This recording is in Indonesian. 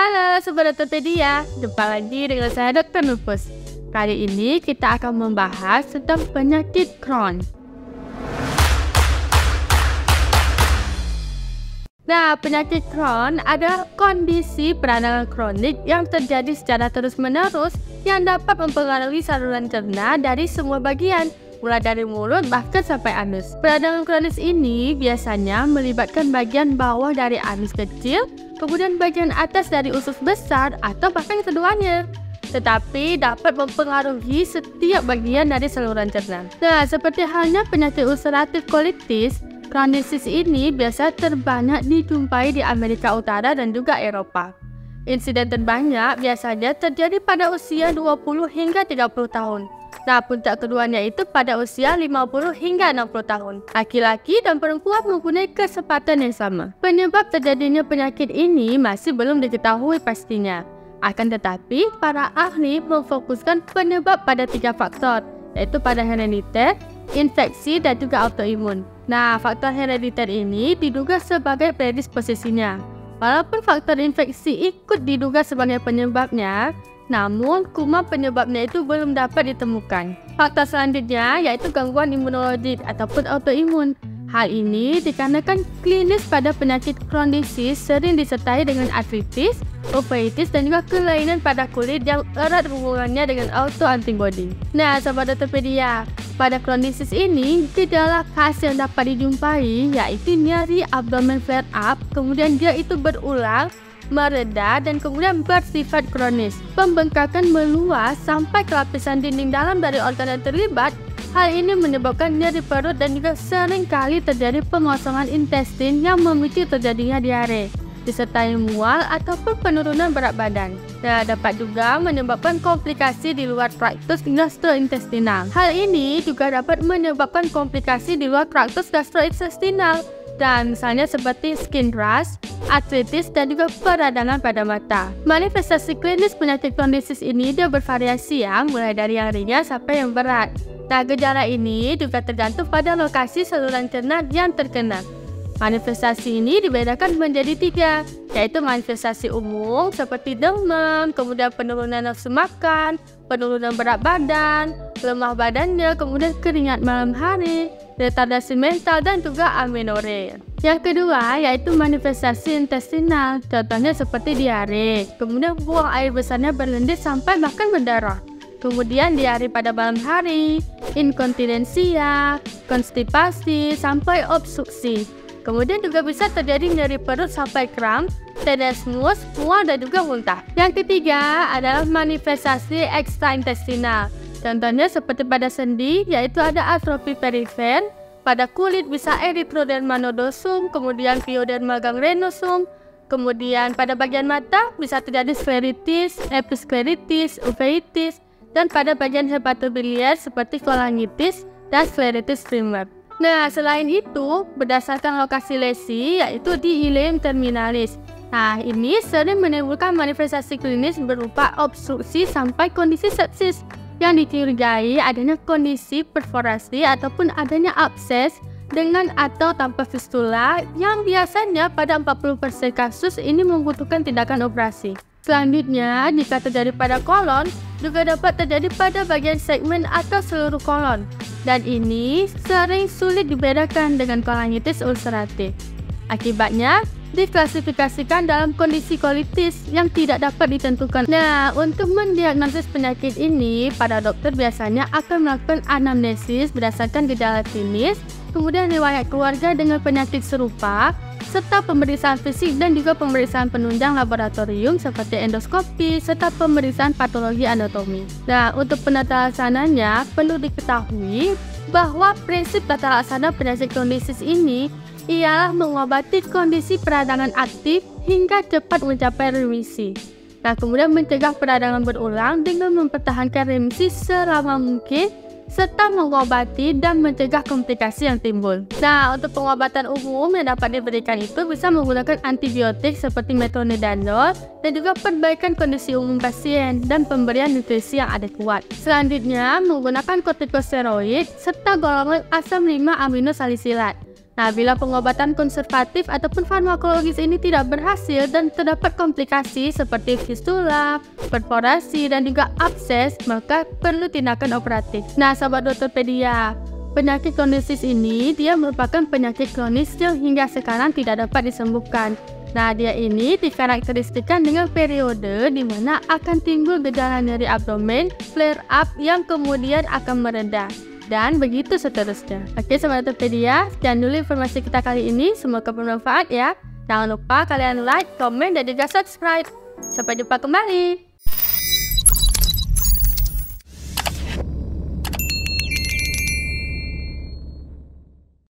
Halo Sobat Ortopedia, jumpa lagi dengan saya Dr. Nufus. Kali ini kita akan membahas tentang penyakit Crohn. Nah, penyakit Crohn adalah kondisi peradangan kronik yang terjadi secara terus-menerus yang dapat mempengaruhi saluran cerna dari semua bagian, mulai dari mulut bahkan sampai anus. Peradangan kronis ini biasanya melibatkan bagian bawah dari anus kecil, kemudian bagian atas dari usus besar atau bahkan keduanya. Tetapi dapat mempengaruhi setiap bagian dari saluran cerna. Nah, seperti halnya penyakit ulceratif colitis, Crohnitis ini biasa terbanyak dijumpai di Amerika Utara dan juga Eropa. Insiden terbanyak biasanya terjadi pada usia 20 hingga 30 tahun. Nah, puncak keduanya itu pada usia 50 hingga 60 tahun. Laki-laki dan perempuan mempunyai kesempatan yang sama. Penyebab terjadinya penyakit ini masih belum diketahui pastinya. Akan tetapi, para ahli memfokuskan penyebab pada 3 faktor, yaitu pada herediter, infeksi, dan juga autoimun. Nah, faktor herediter ini diduga sebagai predisposisinya. Walaupun faktor infeksi ikut diduga sebagai penyebabnya, namun kuman penyebabnya itu belum dapat ditemukan. Faktor selanjutnya yaitu gangguan imunologik ataupun autoimun. Hal ini dikarenakan klinis pada penyakit Crohnitis sering disertai dengan artritis, uveitis, dan juga kelainan pada kulit yang erat hubungannya dengan autoantibody. Nah, Sobat Ortopedia, pada Crohnitis ini, gejala khas yang dapat dijumpai yaitu nyeri abdomen flare up, kemudian dia itu berulang, mereda, dan kemudian bersifat kronis. Pembengkakan meluas sampai ke lapisan dinding dalam dari organ yang terlibat. Hal ini menyebabkan nyeri perut dan juga sering kali terjadi pengosongan intestin yang memicu terjadinya diare, disertai mual ataupun penurunan berat badan. Nah, dapat juga menyebabkan komplikasi di luar traktus gastrointestinal. Hal ini juga dapat menyebabkan komplikasi di luar traktus gastrointestinal, dan misalnya seperti skin rash, artritis, dan juga peradangan pada mata. Manifestasi klinis penyakit Crohnitis ini dia bervariasi ya, mulai dari yang ringan sampai yang berat. Nah, gejala ini juga tergantung pada lokasi saluran cerna yang terkena. Manifestasi ini dibedakan menjadi 3, yaitu manifestasi umum seperti demam, kemudian penurunan nafsu makan, penurunan berat badan, lemah badannya, kemudian keringat malam hari, retardasi mental, dan juga amenorrhea. Yang kedua yaitu manifestasi intestinal, contohnya seperti diare, kemudian buang air besarnya berlendir sampai bahkan berdarah. Kemudian diare pada malam hari, inkontinensia, konstipasi, sampai obstruksi. Kemudian juga bisa terjadi nyeri perut sampai kram, tenesmus, mual, dan juga muntah. Yang ketiga adalah manifestasi ekstraintestinal. Contohnya seperti pada sendi, yaitu ada atrofi perifer, pada kulit bisa erythroderma nodosum, kemudian pyoderma gangrenosum, kemudian pada bagian mata bisa terjadi skleritis, episkleritis, uveitis, dan pada bagian hepatobiliar seperti kolangitis dan skleritis primer. Nah, selain itu, berdasarkan lokasi lesi yaitu di ileum terminalis. Nah, ini sering menimbulkan manifestasi klinis berupa obstruksi sampai kondisi sepsis yang dicurigai adanya kondisi perforasi ataupun adanya abses dengan atau tanpa fistula yang biasanya pada 40% kasus ini membutuhkan tindakan operasi. Selanjutnya, jika terjadi pada kolon, juga dapat terjadi pada bagian segmen atau seluruh kolon. Dan ini sering sulit dibedakan dengan kolangitis ulceratif. Akibatnya, diklasifikasikan dalam kondisi kolitis yang tidak dapat ditentukan. Nah, untuk mendiagnosis penyakit ini, para dokter biasanya akan melakukan anamnesis berdasarkan gejala klinis, kemudian riwayat keluarga dengan penyakit serupa, serta pemeriksaan fisik dan juga pemeriksaan penunjang laboratorium seperti endoskopi serta pemeriksaan patologi anatomi. Nah, untuk penata laksananya perlu diketahui bahwa prinsip tata laksana penyakit Crohnitis ini ialah mengobati kondisi peradangan aktif hingga cepat mencapai remisi. Nah, kemudian mencegah peradangan berulang dengan mempertahankan remisi selama mungkin, serta mengobati dan mencegah komplikasi yang timbul. Nah, untuk pengobatan umum yang dapat diberikan itu bisa menggunakan antibiotik seperti metronidazol dan juga perbaikan kondisi umum pasien dan pemberian nutrisi yang adekuat. Selanjutnya, menggunakan kortikosteroid serta golongan asam 5 aminosalisilat. Nah, bila pengobatan konservatif ataupun farmakologis ini tidak berhasil dan terdapat komplikasi seperti fistula, perforasi, dan juga abses, maka perlu tindakan operatif. Nah, sahabat dokter pedia, penyakit kronis ini dia merupakan penyakit kronis yang hingga sekarang tidak dapat disembuhkan. Nah, dia ini dikarakteristikkan dengan periode di mana akan timbul gejala nyeri abdomen, flare up yang kemudian akan mereda. Dan begitu seterusnya. Oke, sahabat ortopedia, sekian dulu informasi kita kali ini. Semoga bermanfaat ya. Jangan lupa kalian like, komen, dan juga subscribe. Sampai jumpa kembali.